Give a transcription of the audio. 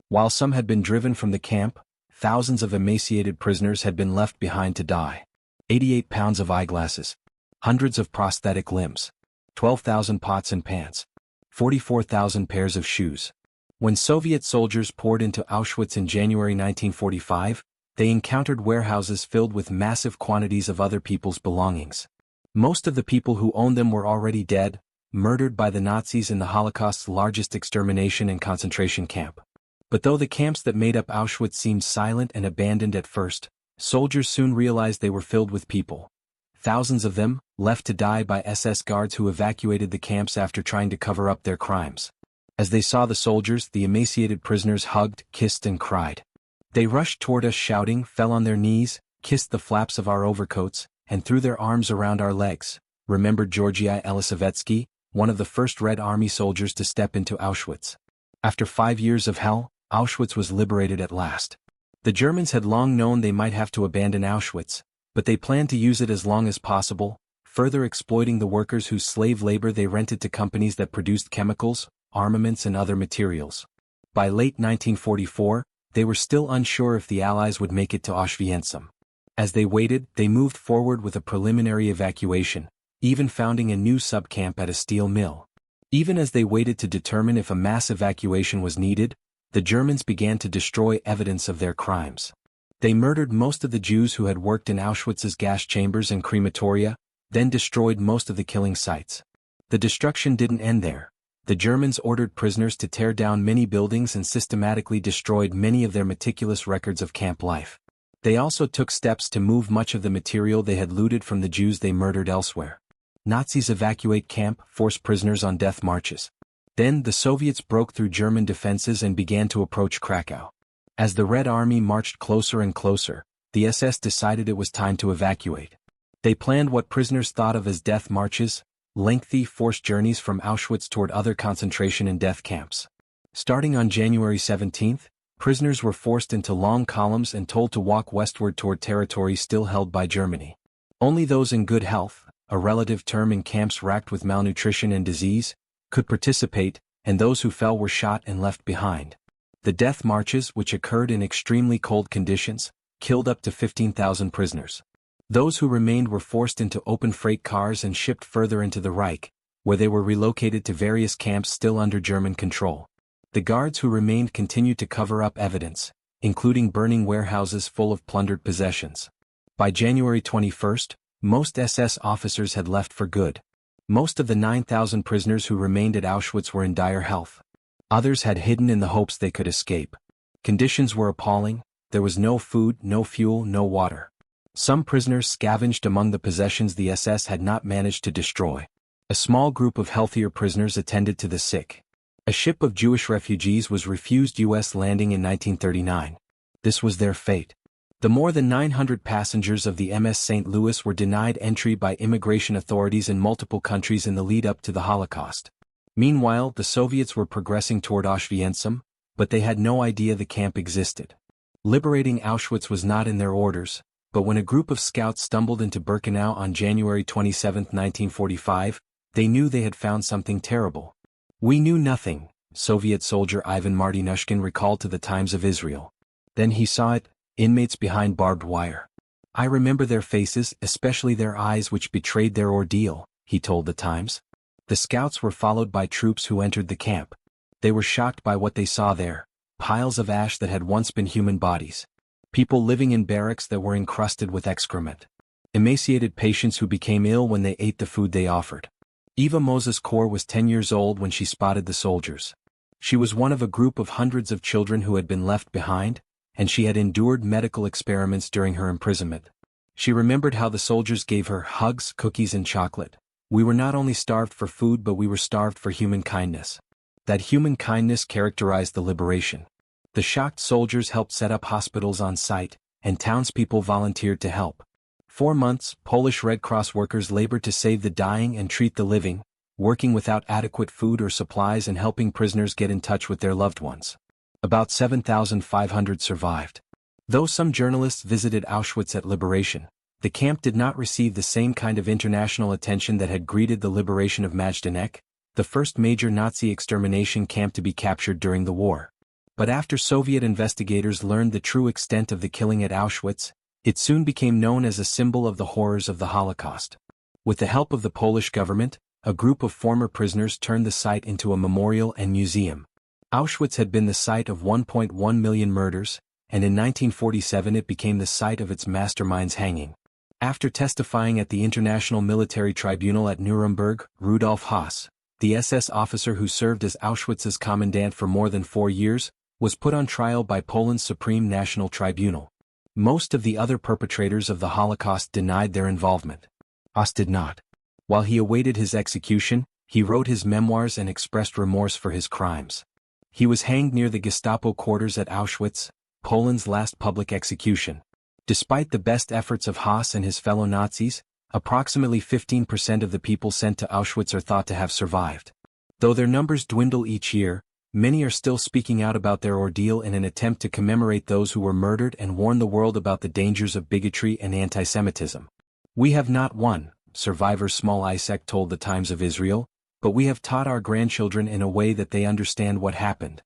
While some had been driven from the camp, thousands of emaciated prisoners had been left behind to die. 88 pounds of eyeglasses, hundreds of prosthetic limbs, 12,000 pots and pans, 44,000 pairs of shoes. When Soviet soldiers poured into Auschwitz in January 1945, they encountered warehouses filled with massive quantities of other people's belongings. Most of the people who owned them were already dead, murdered by the Nazis in the Holocaust's largest extermination and concentration camp. But though the camps that made up Auschwitz seemed silent and abandoned at first, soldiers soon realized they were filled with people. Thousands of them, left to die by SS guards who evacuated the camps after trying to cover up their crimes. As they saw the soldiers, the emaciated prisoners hugged, kissed and cried. They rushed toward us shouting, fell on their knees, kissed the flaps of our overcoats, and threw their arms around our legs, remembered Georgii Elisavetsky, one of the first Red Army soldiers to step into Auschwitz. After 5 years of hell, Auschwitz was liberated at last. The Germans had long known they might have to abandon Auschwitz, but they planned to use it as long as possible, further exploiting the workers whose slave labor they rented to companies that produced chemicals, armaments and other materials. By late 1944, they were still unsure if the Allies would make it to Auschwitz. As they waited, they moved forward with a preliminary evacuation, even founding a new subcamp at a steel mill. Even as they waited to determine if a mass evacuation was needed, the Germans began to destroy evidence of their crimes. They murdered most of the Jews who had worked in Auschwitz's gas chambers and crematoria, then destroyed most of the killing sites. The destruction didn't end there. The Germans ordered prisoners to tear down many buildings and systematically destroyed many of their meticulous records of camp life. They also took steps to move much of the material they had looted from the Jews they murdered elsewhere. Nazis evacuate camp, force prisoners on death marches. Then the Soviets broke through German defenses and began to approach Krakow. As the Red Army marched closer and closer, the SS decided it was time to evacuate. They planned what prisoners thought of as death marches, lengthy forced journeys from Auschwitz toward other concentration and death camps. Starting on January 17, prisoners were forced into long columns and told to walk westward toward territory still held by Germany. Only those in good health, a relative term in camps racked with malnutrition and disease, could participate, and those who fell were shot and left behind. The death marches, which occurred in extremely cold conditions, killed up to 15,000 prisoners. Those who remained were forced into open freight cars and shipped further into the Reich, where they were relocated to various camps still under German control. The guards who remained continued to cover up evidence, including burning warehouses full of plundered possessions. By January 21, most SS officers had left for good. Most of the 9,000 prisoners who remained at Auschwitz were in dire health. Others had hidden in the hopes they could escape. Conditions were appalling. There was no food, no fuel, no water. Some prisoners scavenged among the possessions the SS had not managed to destroy. A small group of healthier prisoners attended to the sick. A ship of Jewish refugees was refused U.S. landing in 1939. This was their fate. The more than 900 passengers of the MS St. Louis were denied entry by immigration authorities in multiple countries in the lead-up to the Holocaust. Meanwhile, the Soviets were progressing toward Auschwitz, but they had no idea the camp existed. Liberating Auschwitz was not in their orders, but when a group of scouts stumbled into Birkenau on January 27, 1945, they knew they had found something terrible. "We knew nothing," Soviet soldier Ivan Martynushkin recalled to the Times of Israel. Then he saw it, inmates behind barbed wire. "I remember their faces, especially their eyes which betrayed their ordeal," he told the Times. The scouts were followed by troops who entered the camp. They were shocked by what they saw there, piles of ash that had once been human bodies. People living in barracks that were encrusted with excrement. Emaciated patients who became ill when they ate the food they offered. Eva Moses Kor was 10 years old when she spotted the soldiers. She was one of a group of hundreds of children who had been left behind, and she had endured medical experiments during her imprisonment. She remembered how the soldiers gave her hugs, cookies and chocolate. "We were not only starved for food but we were starved for human kindness." That human kindness characterized the liberation. The shocked soldiers helped set up hospitals on site, and townspeople volunteered to help. 4 months, Polish Red Cross workers labored to save the dying and treat the living, working without adequate food or supplies and helping prisoners get in touch with their loved ones. About 7,500 survived. Though some journalists visited Auschwitz at liberation, the camp did not receive the same kind of international attention that had greeted the liberation of Majdanek, the first major Nazi extermination camp to be captured during the war. But after Soviet investigators learned the true extent of the killing at Auschwitz, it soon became known as a symbol of the horrors of the Holocaust. With the help of the Polish government, a group of former prisoners turned the site into a memorial and museum. Auschwitz had been the site of 1.1 million murders, and in 1947 it became the site of its mastermind's hanging. After testifying at the International Military Tribunal at Nuremberg, Rudolf Höss, the SS officer who served as Auschwitz's commandant for more than 4 years, was put on trial by Poland's Supreme National Tribunal. Most of the other perpetrators of the Holocaust denied their involvement. Höss did not. While he awaited his execution, he wrote his memoirs and expressed remorse for his crimes. He was hanged near the Gestapo quarters at Auschwitz, Poland's last public execution. Despite the best efforts of Höss and his fellow Nazis, approximately 15% of the people sent to Auschwitz are thought to have survived. Though their numbers dwindle each year, many are still speaking out about their ordeal in an attempt to commemorate those who were murdered and warn the world about the dangers of bigotry and antisemitism. "We have not won," survivor Small Isaac told the Times of Israel, "but we have taught our grandchildren in a way that they understand what happened."